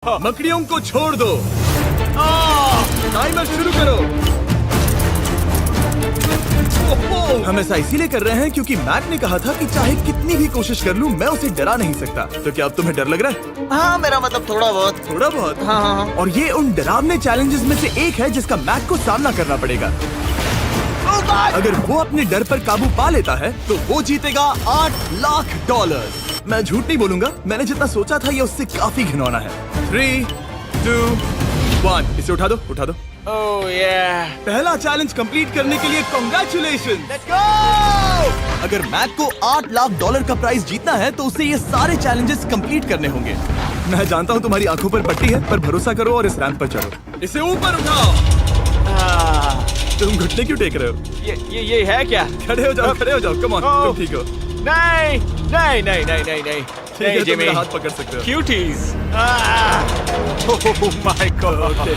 मकड़ियों को छोड़ दो। टाइमर शुरू करो। हम ऐसा इसीलिए कर रहे हैं क्योंकि मैक ने कहा था कि चाहे कितनी भी कोशिश कर लूं मैं उसे डरा नहीं सकता। तो क्या अब तुम्हें डर लग रहा है? हाँ, मेरा मतलब थोड़ा बहुत। थोड़ा बहुत? हाँ। और ये उन डरावने चैलेंजेस में से एक है जिसका मैक को सामना करना पड़ेगा। अगर वो अपने डर पर काबू पा लेता है तो वो जीतेगा $8 लाख। मैं झूठ नहीं बोलूंगा, मैंने जितना सोचा था ये उससे काफी घिनौना है। 3, 2, 1 इसे उठा दो, उठा दो। ओह yeah. पहला चैलेंज कंप्लीट करने के लिए कांग्रेचुलेशन। Let's go! अगर मैक को $8 लाख का प्राइज जीतना है तो उसे ये सारे चैलेंजेस कंप्लीट करने होंगे। मैं जानता हूँ तुम्हारी आंखों पर पट्टी है, पर भरोसा करो और इस रैंप पर चढ़ो। इसे ऊपर उठाओ। तुम घुटने क्यों टेक रहे हो? ये है क्या? खड़े हो जाओ, खड़े हो जाओ। कम ऑन, तुम ठीक हो? नहीं। ठीक है, तुम मेरा हाथ पकड़ सकते हो। Cuties. Oh my God.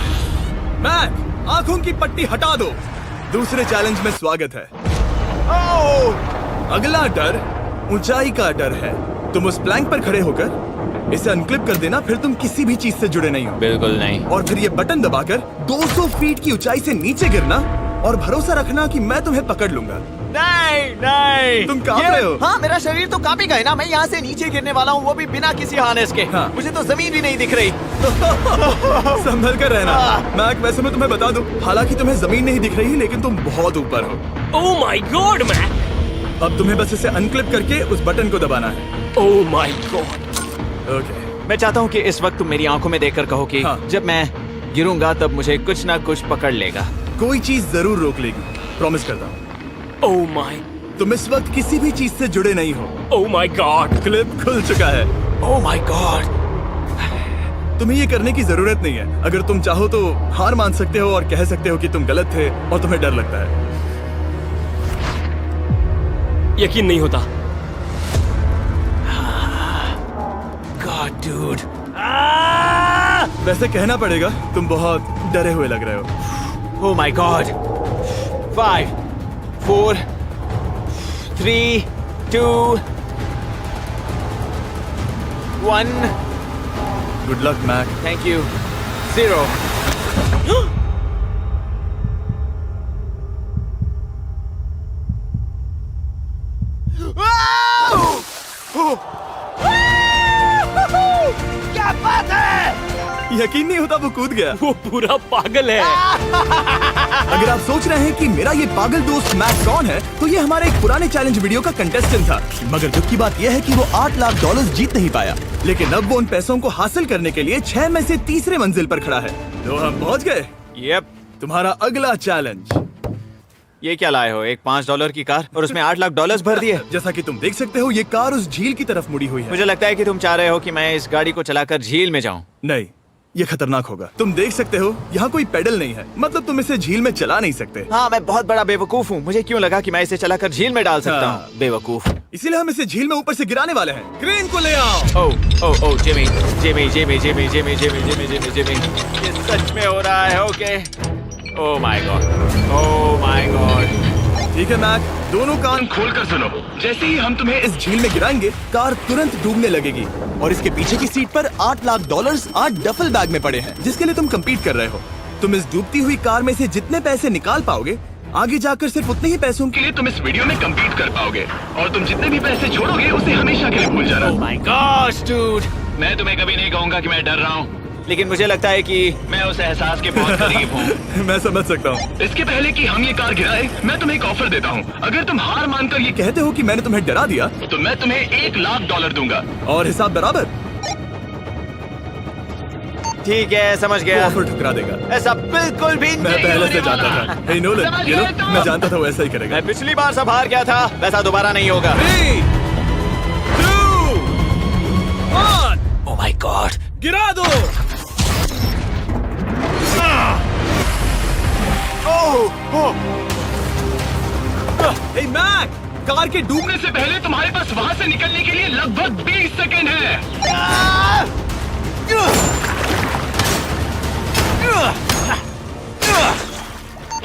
Mac, आंखों की पट्टी हटा दो। दूसरे चैलेंज में स्वागत है। अगला डर ऊंचाई का डर है। तुम उस प्लैंक पर खड़े होकर इसे अनक्लिप कर देना, फिर तुम किसी भी चीज से जुड़े नहीं हो। बिल्कुल नहीं। और फिर ये बटन दबाकर 200 फीट की ऊंचाई से नीचे गिरना और भरोसा रखना कि मैं तुम्हें पकड़ लूंगा। नहीं। तुम कांप रहे हो? हाँ, मेरा शरीर तो कांपेगा ही ना। मैं यहाँ से नीचे गिरने वाला हूँ, वो भी बिना किसी हार्नेस के। हाँ। मुझे तो जमीन भी नहीं दिख रही। संभल कर रहना। मैक, वैसे मैं तुम्हें बता दूं, हालांकि तुम्हें जमीन नहीं दिख रही लेकिन तुम बहुत ऊपर हो। Oh my God Mac! अब तुम्हें बस इसे अनक्लिप करके उस बटन को दबाना है। ओह माय गॉड! ओके। मैं चाहता हूँ कि इस वक्त तुम मेरी आंखों में देखकर कहो कि हाँ। जब मैं गिरूंगा तब मुझे कुछ ना कुछ पकड़ लेगा। कोई चीज जरूर रोक लेगी, प्रॉमिस करता हूँ। Oh my! तुम इस वक्त किसी भी चीज से जुड़े नहीं हो। Oh my God! क्लिप खुल चुका है। ओह माय गॉड! तुम्हें ये करने की जरूरत नहीं है। अगर तुम चाहो तो हार मान सकते हो और कह सकते हो कि तुम गलत थे और तुम्हें डर लगता है। यकीन नहीं होता। God dude. वैसे कहना पड़ेगा तुम बहुत डरे हुए लग रहे हो। Oh my God. 5, 4, 3, 2, 1। Good luck Mac. Thank you. 0। क्या बात है? यकीन नहीं होता वो कूद गया। वो पूरा पागल है। अगर आप सोच रहे हैं कि मेरा ये पागल दोस्त मैक कौन है, तो ये हमारे एक पुराने चैलेंज वीडियो का कंटेस्टेंट था। मगर दुख की बात यह है कि वो $8 लाख जीत नहीं पाया। लेकिन अब वो उन पैसों को हासिल करने के लिए 6 में से तीसरे मंजिल पर खड़ा है। तो हम पहुंच गए। यप। तुम्हारा अगला चैलेंज। ये क्या लाए हो? एक $5 की कार और उसमें $8 लाख भर दिए। जैसा कि तुम देख सकते हो, ये कार उस झील की तरफ मुड़ी हुई है। मुझे लगता है कि तुम चाह रहे हो कि मैं इस गाड़ी को चलाकर झील में जाऊं। नहीं, ये खतरनाक होगा। तुम देख सकते हो यहाँ कोई पेडल नहीं है, मतलब तुम इसे झील में चला नहीं सकते। हाँ, मैं बहुत बड़ा बेवकूफ हूँ। मुझे क्यों लगा कि मैं इसे चलाकर झील में डाल सकता हाँ। हूँ? बेवकूफ। इसीलिए हम इसे झील में ऊपर से गिराने वाले हैं। क्रेन को ले आओ। ओह जिमी। ये सच में हो रहा है। ओके। Oh my God. ठीक है मैक, दोनों कान खोलकर सुनो। जैसे ही हम तुम्हें इस झील में गिराएंगे, कार तुरंत डूबने लगेगी और इसके पीछे की सीट पर $8 लाख 8 डफल बैग में पड़े हैं, जिसके लिए तुम compete कर रहे हो। तुम इस डूबती हुई कार में से जितने पैसे निकाल पाओगे, आगे जाकर सिर्फ उतने ही पैसों के लिए तुम इस वीडियो में compete कर पाओगे। और तुम जितने भी पैसे छोड़ोगे उसे हमेशा के लिए भूल जाना। Oh my gosh dude. मैं तुम्हें कभी नहीं कहूंगा कि मैं डर रहा हूँ। लेकिन मुझे लगता है कि मैं उस एहसास के बहुत करीब हूँ। मैं समझ सकता हूँ। इसके पहले कि हम ये कार गिराए, मैं तुम्हें एक ऑफर देता हूँ। अगर तुम हार मानकर ये कहते हो कि मैंने तुम्हें डरा दिया, तो मैं तुम्हें $1 लाख दूंगा। और हिसाब बराबर। ठीक है, समझ वो गया। ऑफर ठुकरा देगा। ऐसा बिल्कुल भी मैं नहीं पहले होने से जानता वाला। था। हे नोलन, समझ ये लो, गए तुम? मैं जानता था वो ऐसा ही करेगा। मैं पिछली बार सब हार गया था, वैसा दोबारा नहीं होगा। 3, 2, 1 ओह माय गॉड। गिरा दो। हे मैक, कार के डूबने से पहले तुम्हारे पास वहाँ से निकलने के लिए लगभग 20 सेकेंड है।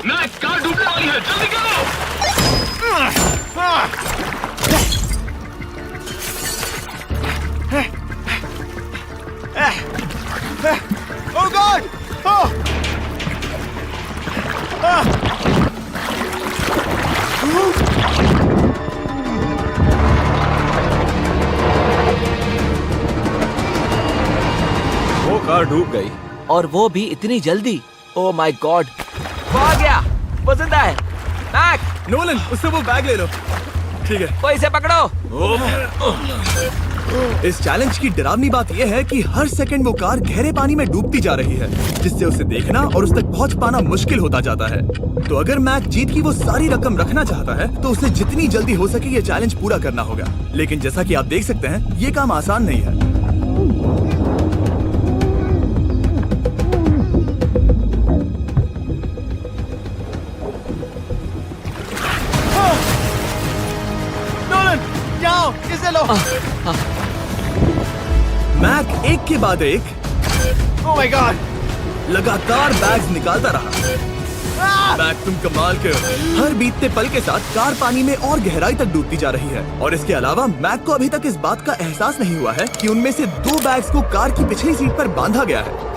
मैं कार डूबने वाली है, जल्दी करो। ओह गॉड! वो कार डूब गई। और वो भी इतनी जल्दी। ओह माय गॉड, वो आ गया। वो जिंदा है। मैक, नोलन, उससे वो बैग ले लो। ठीक है। कोई इसे पकड़ो। इस चैलेंज की डरावनी बात यह है कि हर सेकंड वो कार गहरे पानी में डूबती जा रही है, जिससे उसे देखना और उस तक पहुंच पाना मुश्किल होता जाता है। तो अगर मैक जीत की वो सारी रकम रखना चाहता है तो उसे जितनी जल्दी हो सके ये चैलेंज पूरा करना होगा। लेकिन जैसा कि आप देख सकते हैं, ये काम आसान नहीं है। इसे लो। मैक एक के बाद एक ओह माय गॉड, लगातार बैग्स निकालता रहा। मैक, तुम कमाल के हो। हर बीतते पल के साथ कार पानी में और गहराई तक डूबती जा रही है। और इसके अलावा मैक को अभी तक इस बात का एहसास नहीं हुआ है कि उनमें से 2 बैग्स को कार की पिछली सीट पर बांधा गया है।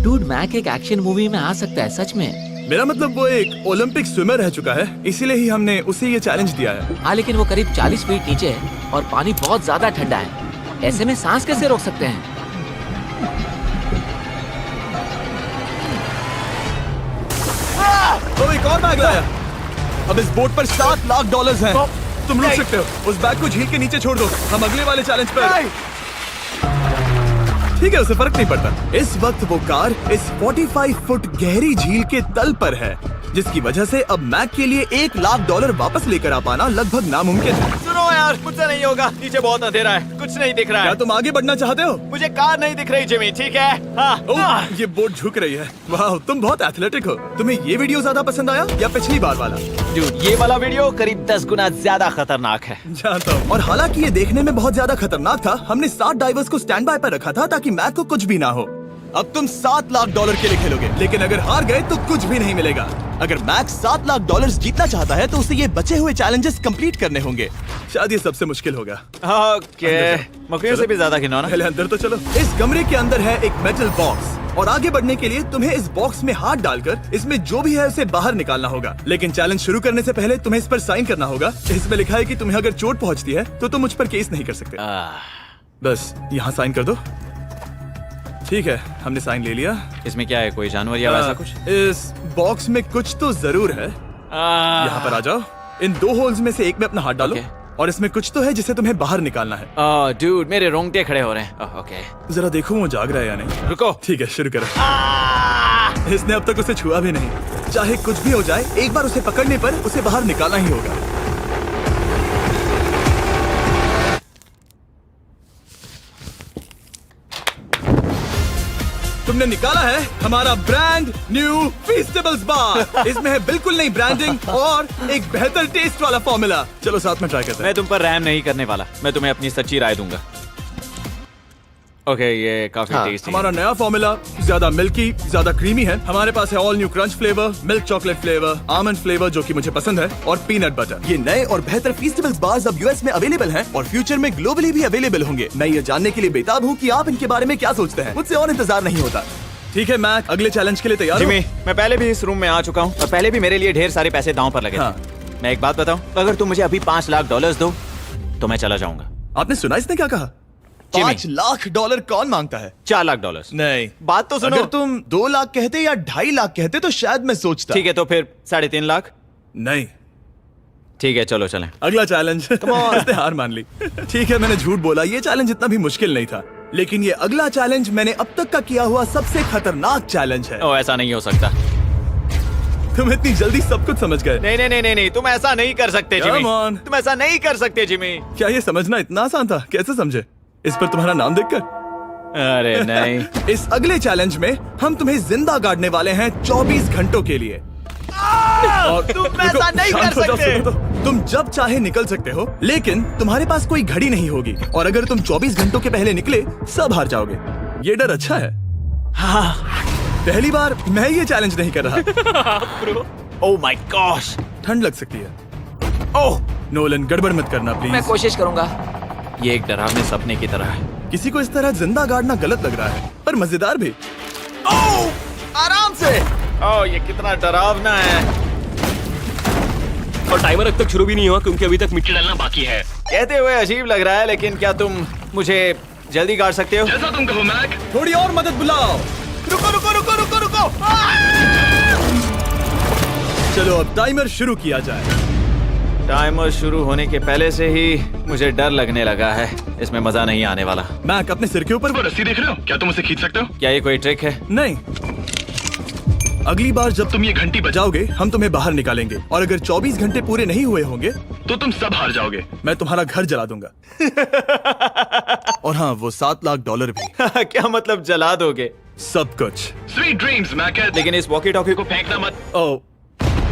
डूड, मैक एक एक्शन मूवी में आ सकता है सच में। मेरा मतलब वो एक ओलंपिक स्विमर रह चुका है, इसीलिए ही हमने उसे ये चैलेंज दिया है। हाँ, लेकिन वो करीब 40 फीट नीचे है और पानी बहुत ज्यादा ठंडा है। ऐसे में सांस कैसे रोक सकते हैं? तो एक और बैग लाया। अब इस बोट पर $7 लाख हैं। तुम रुक सकते हो। उस बैग को झील के नीचे छोड़ दो। हम अगले वाले चैलेंज पर। ठीक है, उसे फर्क नहीं पड़ता। इस वक्त वो कार इस 45 फुट गहरी झील के तल पर है, जिसकी वजह से अब मैक के लिए $1 लाख वापस लेकर आ पाना लगभग नामुमकिन है। सुनो यार, मुझसे नहीं होगा। नीचे बहुत अंधेरा है, कुछ नहीं दिख रहा क्या है। तुम आगे बढ़ना चाहते हो? मुझे कार नहीं दिख रही जिमी, ठीक है? हाँ। ओह, ये बोट झुक रही है। वाह, तुम बहुत एथलेटिक हो। तुम्हें ये वीडियो ज्यादा पसंद आया या पिछली बार वाला? Dude, ये वाला वीडियो करीब 10 गुना ज्यादा खतरनाक है। जानता हूँ। और हालांकि ये देखने में बहुत ज्यादा खतरनाक था, हमने 7 डाइवर्स को स्टैंड बाय पर रखा था ताकि मैक को कुछ भी ना हो। अब तुम $7 लाख के लिए खेलोगे, लेकिन अगर हार गए तो कुछ भी नहीं मिलेगा। अगर मैक $7 लाख जीतना चाहता है तो उसे ये बचे हुए चैलेंजेस कंप्लीट करने होंगे। शायद ये सबसे मुश्किल होगा। ओके, मकड़ियों से भी ज्यादा गिनो ना। पहले अंदर तो चलो। इस कमरे के अंदर है एक मेटल बॉक्स और आगे बढ़ने के लिए तुम्हें इस बॉक्स में हाथ डालकर इसमें जो भी है उसे बाहर निकालना होगा। लेकिन चैलेंज शुरू करने से पहले तुम्हें इस पर साइन करना होगा। इसमें लिखा है कि तुम्हें अगर चोट पहुंचती है तो तुम मुझ पर केस नहीं कर सकते। बस यहाँ साइन कर दो। ठीक है, हमने साइन ले लिया। इसमें क्या है, कोई जानवर या वैसा कुछ? इस बॉक्स में कुछ तो जरूर है। यहाँ पर आ जाओ। इन 2 होल्स में से एक में अपना हाथ डालो। और इसमें कुछ तो है जिसे तुम्हें बाहर निकालना है। डूड, मेरे रोंगटे खड़े हो रहे हैं। ओके, जरा देखो वो जाग रहा है या नहीं। रुको। ठीक है, शुरू करो। इसने अब तक उसे छुआ भी नहीं। चाहे कुछ भी हो जाए, एक बार उसे पकड़ने पर उसे बाहर निकालना ही होगा। तुमने निकाला है हमारा ब्रांड न्यू फीस्टेबल्स बार। इसमें है बिल्कुल नई ब्रांडिंग और एक बेहतर टेस्ट वाला फॉर्मूला। चलो साथ में ट्राई करते हैं। मैं तुम पर रहम नहीं करने वाला। मैं तुम्हें अपनी सच्ची राय दूंगा। ओके, ये काफी टेस्टी। हमारा नया फॉर्मूला ज्यादा मिल्की, ज्यादा क्रीमी है। हमारे पास है all new crunch flavour, milk chocolate flavour, almond flavour जो कि मुझे पसंद है, और पीनट बटर। ये नए और बेहतर फीस्टेबल्स बार्स अब यूएस में अवेलेबल हैं और फ्यूचर में ग्लोबली भी अवेलेबल होंगे। मैं ये जानने के लिए बेताब हूँ कि आप इनके बारे में क्या सोचते हैं। मुझसे और इंतजार नहीं होता। ठीक है मैक, अगले चैलेंज के लिए तैयार हो? जिमी, मैं पहले भी इस रूम में आ चुका हूँ और पहले भी मेरे लिए ढेर सारे पैसे दांव पर लगे थे। हाँ। मैं एक बात बताऊं, अगर तुम मुझे अभी $5 लाख दो तो मैं चला जाऊंगा। आपने सुना इसने क्या कहा? $5 लाख कौन मांगता है? $4 लाख। नहीं, बात तो सुनो। अगर तुम 2 लाख कहते या 2.5 लाख कहते तो शायद मैं सोचता। ठीक है, तो फिर 3.5 लाख। नहीं, ठीक है, चलो चलें। अगला चैलेंज। इसने हार मान ली। ठीक है, मैंने झूठ बोला। ये चैलेंज इतना भी मुश्किल नहीं था, लेकिन ये अगला चैलेंज मैंने अब तक का किया हुआ सबसे खतरनाक चैलेंज है। ओ, ऐसा नहीं हो सकता। तुम इतनी जल्दी सब कुछ समझ गए। नहीं नहीं नहीं नहीं, तुम ऐसा नहीं कर सकते जिमी। Come on. तुम ऐसा नहीं कर सकते जिमी। क्या ये समझना इतना आसान था? कैसे समझे? इस पर तुम्हारा नाम देखकर? अरे नहीं। इस अगले चैलेंज में हम तुम्हें जिंदा गाड़ने वाले हैं 24 घंटों के लिए। और तुम ऐसा नहीं कर शांत हो जाओ, सकते। सुनो तो। तुम जब चाहे निकल सकते हो, लेकिन तुम्हारे पास कोई घड़ी नहीं होगी और अगर तुम 24 घंटों के पहले निकले सब हार जाओगे। ये डर अच्छा है। पहली बार मैं ये चैलेंज नहीं कर रहा। Oh my gosh. ठंड लग सकती है। ओह, नोलन गड़बड़ मत करना मैं प्लीज। कोशिश करूंगा। ये एक डरावने सपने की तरह है। किसी को इस तरह जिंदा गाड़ना गलत लग रहा है, पर मजेदार भी। ओह, आराम से। ओह, ये कितना डरावना है। और टाइमर अब तक शुरू भी नहीं हुआ क्योंकि अभी तक मिट्टी डलना बाकी है। कहते हुए अजीब लग रहा है, लेकिन क्या तुम मुझे जल्दी गाड़ सकते हो? जैसा तुम कहो मैक। थोड़ी और मदद बुलाओ। रुको रुको रुको रुको रुको। चलो अब टाइमर शुरू किया जाए। टाइमर शुरू होने के पहले से ही मुझे डर लगने लगा है। इसमें मजा नहीं आने वाला। मैक अपने सिर के ऊपर। वो रस्सी देख रहे हो? क्या तुम उसे खींच सकते हो? क्या ये कोई ट्रिक है? नहीं, अगली बार जब तुम ये घंटी बजाओगे हम तुम्हें बाहर निकालेंगे, और अगर 24 घंटे पूरे नहीं हुए होंगे तो तुम सब हार जाओगे। मैं तुम्हारा घर जला दूंगा। और हाँ, वो $7 लाख भी। क्या मतलब जला दोगे? सब कुछ। Sweet dreams Mac. लेकिन इस वॉकी टॉकी को फेंकना मत। ओ,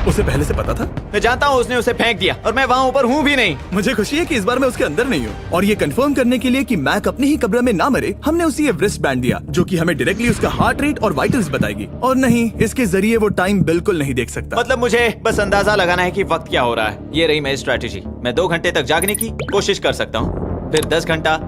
उसे पहले से पता था? मैं जानता हूँ उसने उसे फेंक दिया, और मैं वहाँ ऊपर हूँ भी नहीं। मुझे खुशी है कि इस बार मैं उसके अंदर नहीं हूँ। और ये कंफर्म करने के लिए कि मैक अपनी ही कब्र में ना मरे, हमने उसे ये रिस्ट बैंड दिया जो कि हमें डायरेक्टली उसका हार्ट रेट और वाइटल्स बताएगी। और नहीं, इसके जरिए वो टाइम बिल्कुल नहीं देख सकता। मतलब मुझे बस अंदाजा लगाना है कि वक्त क्या हो रहा है। ये रही मेरी स्ट्रेटेजी। मैं 2 घंटे तक जागने की कोशिश कर सकता हूँ, फिर 10 घंटा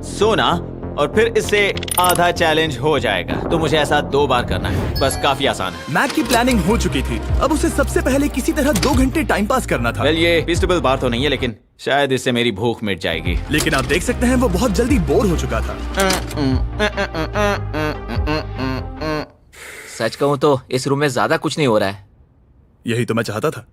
सोना, और फिर इससे आधा चैलेंज हो जाएगा। तो मुझे ऐसा 2 बार करना है, बस काफी आसान है। मैक की प्लानिंग हो चुकी थी, अब उसे सबसे पहले किसी तरह 2 घंटे टाइम पास करना था। वेल, ये फीस्टेबल बार तो नहीं है, लेकिन शायद इससे मेरी भूख मिट जाएगी। लेकिन आप देख सकते हैं वो बहुत जल्दी बोर हो चुका था। सच कहूँ तो इस रूम में ज्यादा कुछ नहीं हो रहा है। यही तो मैं चाहता था।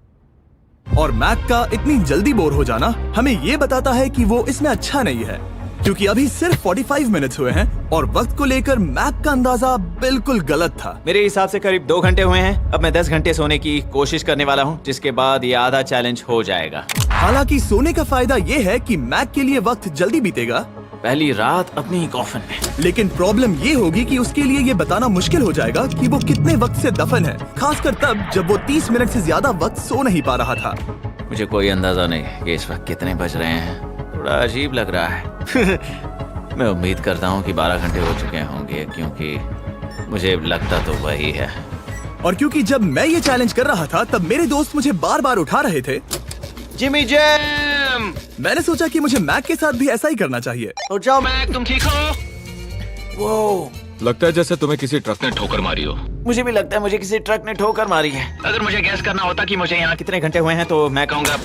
और मैक का इतनी जल्दी बोर हो जाना हमें ये बताता है कि वो इसमें अच्छा नहीं है, क्योंकि अभी सिर्फ 45 मिनट्स हुए हैं और वक्त को लेकर मैक का अंदाजा बिल्कुल गलत था। मेरे हिसाब से करीब 2 घंटे हुए हैं। अब मैं 10 घंटे सोने की कोशिश करने वाला हूँ, जिसके बाद ये आधा चैलेंज हो जाएगा। हालांकि सोने का फायदा ये है कि मैक के लिए वक्त जल्दी बीतेगा, पहली रात अपनी ही कॉफिन में। लेकिन प्रॉब्लम ये होगी कि उसके लिए ये बताना मुश्किल हो जाएगा कि वो कितने वक्त से दफन है, खासकर तब जब वो 30 मिनट से ज्यादा वक्त सो नहीं पा रहा था। मुझे कोई अंदाजा नहीं कि इस वक्त कितने बज रहे हैं। थोड़ा अजीब लग रहा है। मैं उम्मीद करता हूँ कि 12 घंटे हो चुके होंगे, क्योंकि मुझे लगता तो वही है। और क्योंकि जब मैं ये चैलेंज कर रहा था तब मेरे दोस्त मुझे बार बार उठा रहे थे। जिमी जैम, मैंने सोचा कि मुझे मैक के साथ भी ऐसा ही करना चाहिए। उठ जाओ। मैक तुम ठीक हो? वो लगता है जैसे तुम्हें किसी ट्रक ने ठोकर मारी हो। मुझे भी लगता है मुझे किसी ट्रक ने ठोकर मारी है। अगर मुझे गैस करना होता कि मुझे यहाँ कितने घंटे हुए हैं तो मैं कहूँगा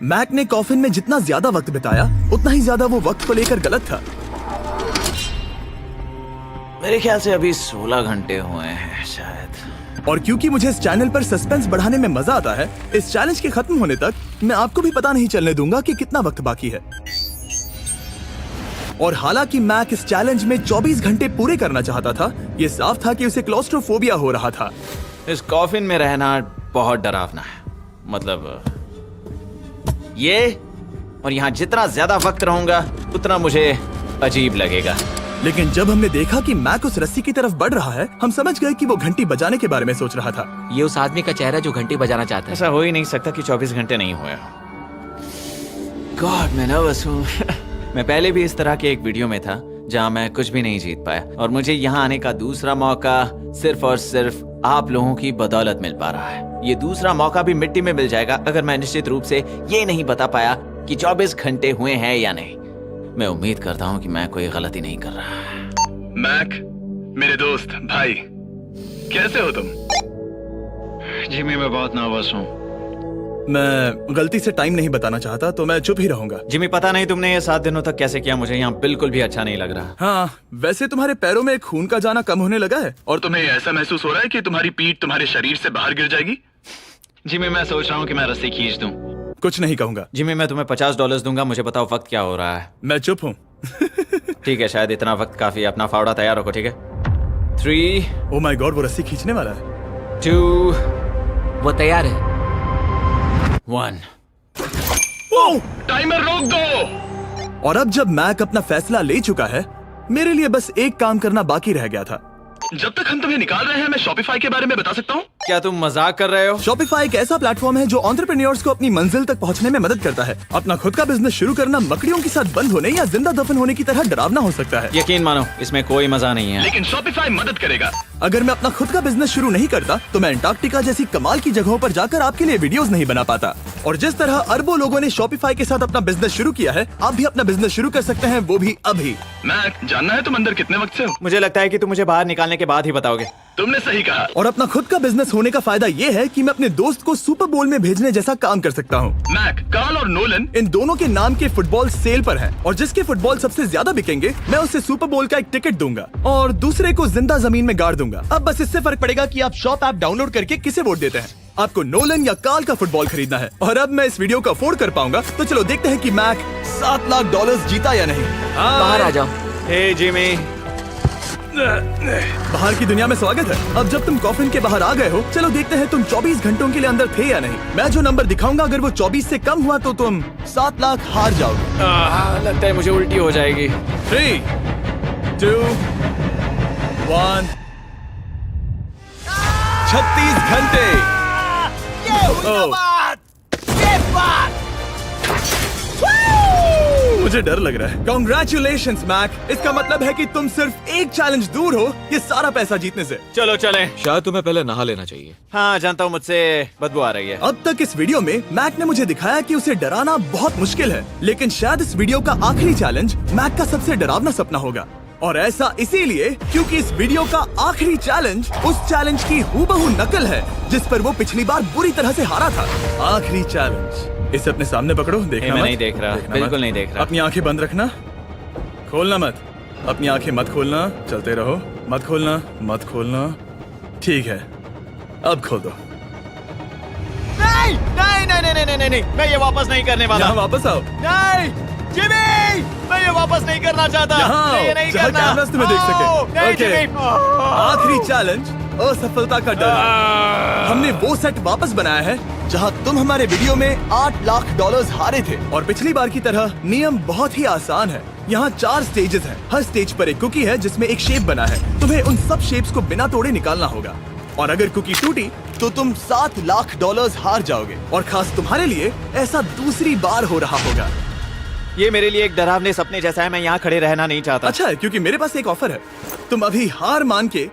मैक ने कॉफिन में जितना ज्यादा वक्त बिताया उतना ही ज्यादा वो वक्त को लेकर गलत था। मेरे ख्याल से अभी 16 घंटे हुए हैं शायद। और क्योंकि मुझे इस चैनल पर सस्पेंस बढ़ाने में मजा आता है, इस चैलेंज के खत्म होने तक मैं आपको भी पता नहीं चलने दूंगा कि कितना वक्त बाकी है। और हालांकि मैक इस चैलेंज में 24 घंटे पूरे करना चाहता था, ये साफ था कि उसे क्लॉस्ट्रोफोबिया हो रहा था। इस कॉफिन में रहना बहुत डरावना है। मतलब ये, और यहाँ जितना ज्यादा वक्त रहूंगा उतना मुझे अजीब लगेगा। लेकिन जब हमने देखा कि मैक उस रस्सी की तरफ बढ़ रहा है, हम समझ गए कि वो घंटी बजाने के बारे में सोच रहा था। ये उस आदमी का चेहरा जो घंटी बजाना चाहता है। ऐसा हो ही नहीं सकता कि 24 घंटे नहीं हुए। गॉड, मैं नर्वस हूँ। मैं पहले भी इस तरह के एक वीडियो में था जहाँ मैं कुछ भी नहीं जीत पाया, और मुझे यहाँ आने का दूसरा मौका सिर्फ और सिर्फ आप लोगों की बदौलत मिल पा रहा है। ये दूसरा मौका भी मिट्टी में मिल जाएगा अगर मैं निश्चित रूप से ये नहीं बता पाया कि 24 घंटे हुए हैं या नहीं। मैं उम्मीद करता हूँ कि मैं कोई गलती नहीं कर रहा। मैक, मेरे दोस्त भाई, कैसे हो तुम? जिमी, मैं बहुत नर्वस हूँ। मैं गलती से टाइम नहीं बताना चाहता तो मैं चुप ही रहूंगा। जिमी, पता नहीं तुमने ये 7 दिनों तक कैसे किया, मुझे यहाँ बिल्कुल भी अच्छा नहीं लग रहा। हाँ, वैसे तुम्हारे पैरों में खून का जाना कम होने लगा है। और तुम्हें ऐसा महसूस हो रहा है कि तुम्हारी पीठ तुम्हारे शरीर से बाहर गिर जाएगी? जिमी, मैं सोच रहा हूँ कि मैं रस्सी खींच दूं। कुछ नहीं कहूंगा। जिमी, मैं तुम्हें $50 दूंगा, मुझे बताओ वक्त क्या हो रहा है। मैं चुप हूँ। ठीक है, शायद इतना वक्त काफी है। अपना फावड़ा तैयार रखो, ठीक है? 3 ओह माय गॉड, वो रस्सी खींचने वाला है। 2 वो तैयार है। 1 टाइमर रोक दो। और अब जब मैक अपना फैसला ले चुका है, मेरे लिए बस एक काम करना बाकी रह गया था। जब तक हम तुम्हें निकाल रहे हैं, मैं शॉपिफाई के बारे में बता सकता हूँ। क्या तुम मजाक कर रहे हो? Shopify एक ऐसा प्लेटफॉर्म है जो एंटरप्रेन्योर्स को अपनी मंजिल तक पहुंचने में मदद करता है। अपना खुद का बिजनेस शुरू करना मकड़ियों के साथ बंद होने या जिंदा दफन होने की तरह डरावना हो सकता है। यकीन मानो इसमें कोई मजा नहीं है। लेकिन Shopify मदद करेगा। अगर मैं अपना खुद का बिजनेस शुरू नहीं करता तो मैं अंटार्कटिका जैसी कमाल की जगहों पर जाकर आपके लिए वीडियोस नहीं बना पाता। और जिस तरह अरबों लोगों ने Shopify के साथ अपना बिजनेस शुरू किया है, आप भी अपना बिजनेस शुरू कर सकते हैं, वो भी अभी। मैक, जानना है तुम अंदर कितने वक्त से हो? मुझे लगता है कि तुम मुझे बाहर निकालने के बाद ही बताओगे। तुमने सही कहा। और अपना खुद का बिजनेस होने का फायदा ये है कि मैं अपने दोस्त को सुपर बोल में भेजने जैसा काम कर सकता हूँ। मैक, कार्ल और नोलन इन दोनों के नाम के फुटबॉल सेल पर हैं और जिसके फुटबॉल सबसे ज्यादा बिकेंगे मैं उसे सुपर बोल का एक टिकट दूंगा और दूसरे को जिंदा जमीन में गाड़ दूंगा। अब बस इससे फर्क पड़ेगा कि आप शॉप ऐप डाउनलोड करके किसे वोट देते हैं। आपको नोलन या कार्ल का फुटबॉल खरीदना है और अब मैं इस वीडियो को अफोर्ड कर पाऊंगा, तो चलो देखते हैं कि मैक $7 लाख जीता या नहीं। बाहर आ जाओ। हे जिमी, बाहर की दुनिया में स्वागत है। अब जब तुम कॉफिन के बाहर आ गए हो, चलो देखते हैं तुम 24 घंटों के लिए अंदर थे या नहीं। मैं जो नंबर दिखाऊंगा अगर वो 24 से कम हुआ तो तुम 7 लाख हार जाओगे। लगता है मुझे उल्टी हो जाएगी। 3, 2, 1। 36 घंटे। मुझे डर लग रहा है। Congratulations, Mac. इसका मतलब है कि तुम सिर्फ एक चैलेंज दूर हो ये सारा पैसा जीतने से। चलो चलें। शायद तुम्हें पहले नहा लेना चाहिए। हाँ जानता हूँ, मुझसे बदबू आ रही है। अब तक इस वीडियो में मैक ने मुझे दिखाया कि उसे डराना बहुत मुश्किल है, लेकिन शायद इस वीडियो का आखिरी चैलेंज मैक का सबसे डरावना सपना होगा। और ऐसा इसीलिए क्योंकि इस वीडियो का आखिरी चैलेंज उस चैलेंज की हूबहू नकल है जिस पर वो पिछली बार बुरी तरह से हारा था। आखिरी चैलेंज। इसे अपने सामने पकड़ो, देखना मैं मत। नहीं देख रहा, देखना बिल्कुल मत। नहीं देख रहा। अपनी आंखें बंद रखना, खोलना मत। अपनी आंखें मत खोलना, चलते रहो। मत खोलना, मत खोलना। ठीक है, अब खोल दो। नहीं नहीं नहीं नहीं नहीं नहीं, मैं ये वापस नहीं करने वाला। यहाँ वापस आओ। नहीं जिमी, मैं ये वापस नहीं करना चाहता। यहाँ मैं ये आओ, नहीं जहाँ करना। कैमरास तुम्हें देख सके। नहीं ओके। जिमी। आखिरी चैलेंज असफलता का डर। हमने वो सेट वापस बनाया है जहां तुम हमारे वीडियो में $8 लाख हारे थे और पिछली बार की तरह नियम बहुत ही आसान है। यहाँ 4 स्टेजेस हैं। हर स्टेज पर एक कुकी है जिसमें एक शेप बना है। तुम्हें उन सब शेप्स को बिना तोड़े निकालना होगा और अगर कुकी टूटी तो तुम $7 लाख हार जाओगे। और खास तुम्हारे लिए ऐसा दूसरी बार हो रहा होगा। ये मेरे लिए एक डरावने सपने जैसा है। मैं यहाँ खड़े रहना नहीं चाहता। अच्छा है क्योंकि मेरे पास एक ऑफर है। तुम अभी हार मान के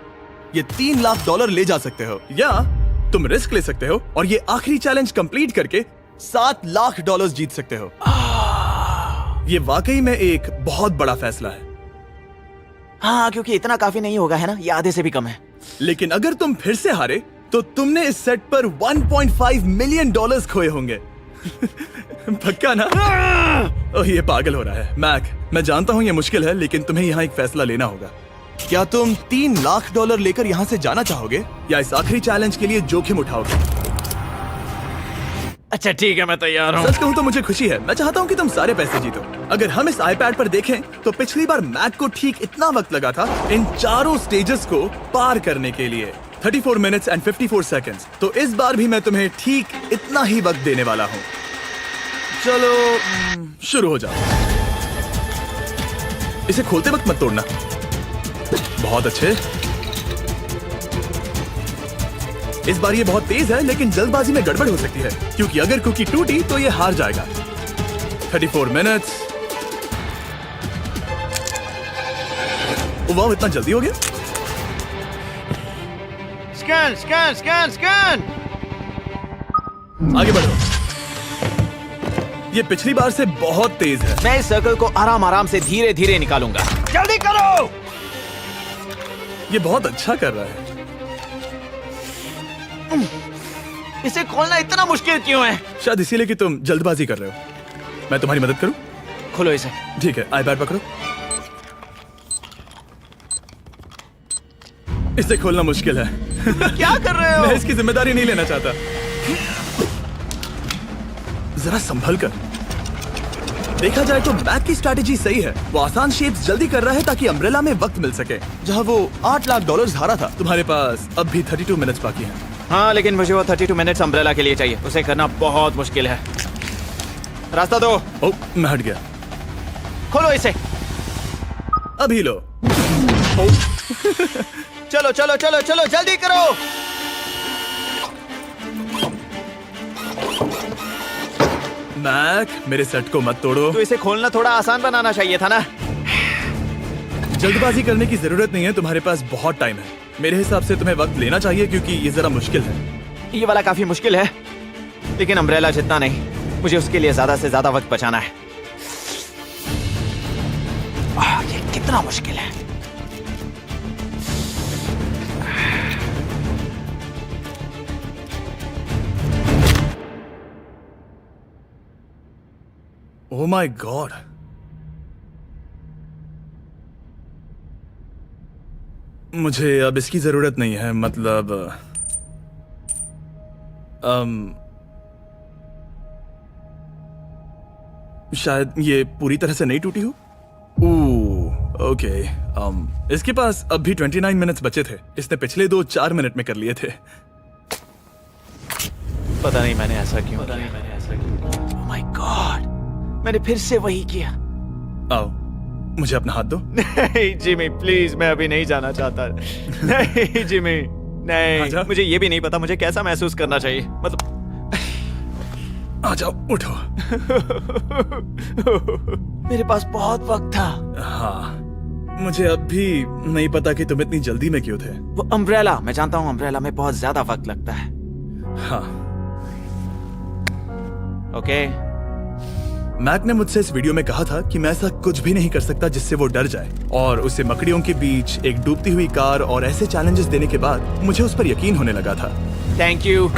ये $3 लाख ले जा सकते हो या तुम रिस्क ले सकते हो और ये आखिरी चैलेंज कंप्लीट करके $7 लाख जीत सकते हो। ये वाकई में एक बहुत बड़ा फैसला है। हाँ, क्योंकि इतना काफी नहीं होगा, है ना? ये आधे से भी कम है। लेकिन अगर तुम फिर से हारे तो तुमने इस सेट पर $1.5 मिलियन खोए होंगे। पक्का ना? ओह, ये पागल हो रहा है। मैक, मैं जानता हूँ ये मुश्किल है, लेकिन तुम्हें यहाँ एक फैसला लेना होगा। क्या तुम $3 लाख लेकर यहाँ से जाना चाहोगे या इस आखिरी चैलेंज के लिए जोखिम उठाओगे? अच्छा ठीक है, मैं तैयार हूँ। सच कहूँ तो मुझे खुशी है। मैं चाहता हूँ कि तुम सारे पैसे जीतो। अगर हम इस iPad पर देखें तो पिछली बार मैक को ठीक इतना वक्त लगा था इन चारों स्टेजेस को पार करने के लिए, 34 मिनट्स एंड 54 सेकंड्स। तो इस बार भी मैं तुम्हें ठीक इतना ही वक्त देने वाला हूँ। चलो शुरू हो जाओ। इसे खोलते वक्त मत तोड़ना। बहुत अच्छे। इस बार ये बहुत तेज है, लेकिन जल्दबाजी में गड़बड़ हो सकती है क्योंकि अगर कुकी टूटी तो ये हार जाएगा। 34 मिनट्स। वाह, इतना जल्दी हो गया। Scan scan scan scan. आगे बढ़ो। ये पिछली बार से बहुत तेज है। मैं इस सर्कल को आराम आराम से धीरे धीरे निकालूंगा। जल्दी करो। ये बहुत अच्छा कर रहा है। इसे खोलना इतना मुश्किल क्यों है? शायद इसीलिए कि तुम जल्दबाजी कर रहे हो। मैं तुम्हारी मदद करूं? खोलो इसे। ठीक है, iPad पकड़ो। इसे खोलना मुश्किल है। क्या कर रहे हो? मैं इसकी जिम्मेदारी नहीं लेना चाहता। जरा संभल कर। देखा जाए तो मैक की स्ट्रैटेजी सही है। वो आसान शेप्स जल्दी कर रहा है ताकि अम्ब्रेला में वक्त मिल सके। जहां वो $8 लाख हारा था, तुम्हारे पास अब भी 32 मिनट्स बाकी हैं। हाँ, लेकिन मुझे वो 32 मिनट्स अम्ब्रेला के लिए चाहिए। उसे करना बहुत मुश्किल है। रास्ता दो। ओह, मैं हट गया। खोलो इसे। अभी लो। चलो चलो चलो चलो, जल्दी करो। मैक, मेरे सेट को मत तोड़ो। तो इसे खोलना थोड़ा आसान बनाना चाहिए था ना। जल्दबाजी करने की जरूरत नहीं है, तुम्हारे पास बहुत टाइम है। मेरे हिसाब से तुम्हें वक्त लेना चाहिए क्योंकि ये जरा मुश्किल है। ये वाला काफी मुश्किल है, लेकिन अम्ब्रेला जितना नहीं। मुझे उसके लिए ज्यादा से ज्यादा वक्त बचाना है। ये कितना मुश्किल है। ओह माय गॉड, मुझे अब इसकी जरूरत नहीं है। मतलब शायद ये पूरी तरह से नहीं टूटी हो। ओके, इसके पास अब भी 29 मिनट्स बचे थे। इसने पिछले 4 मिनट में कर लिए थे। पता नहीं मैंने ऐसा क्यों किया। ओह माय गॉड, मैंने फिर से वही किया। आओ, मुझे अपना हाथ दो। नहीं जिमी प्लीज, मैं अभी नहीं जाना चाहता। नहीं जिमी, नहीं। आजा। मुझे ये भी नहीं पता मुझे कैसा महसूस करना चाहिए। मतलब आ जाओ, उठो। मेरे पास बहुत वक्त था। हाँ, मुझे अब भी नहीं पता कि तुम इतनी जल्दी में क्यों थे। वो अम्ब्रेला, मैं जानता हूँ अम्ब्रेला में बहुत ज्यादा वक्त लगता है। हाँ, ओके। मैक ने मुझसे इस वीडियो में कहा था कि मैं ऐसा कुछ भी नहीं कर सकता जिससे वो डर जाए, और उसे मकड़ियों के बीच एक डूबती हुई कार और ऐसे चैलेंजेस देने के बाद मुझे उस पर यकीन होने लगा था। Thank you.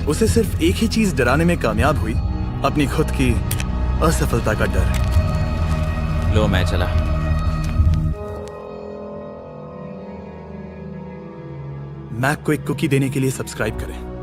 उसे सिर्फ एक ही चीज डराने में कामयाब हुई, अपनी खुद की असफलता का डर। लो मैं चला। मैक को एक कुकी देने के लिए सब्सक्राइब करें।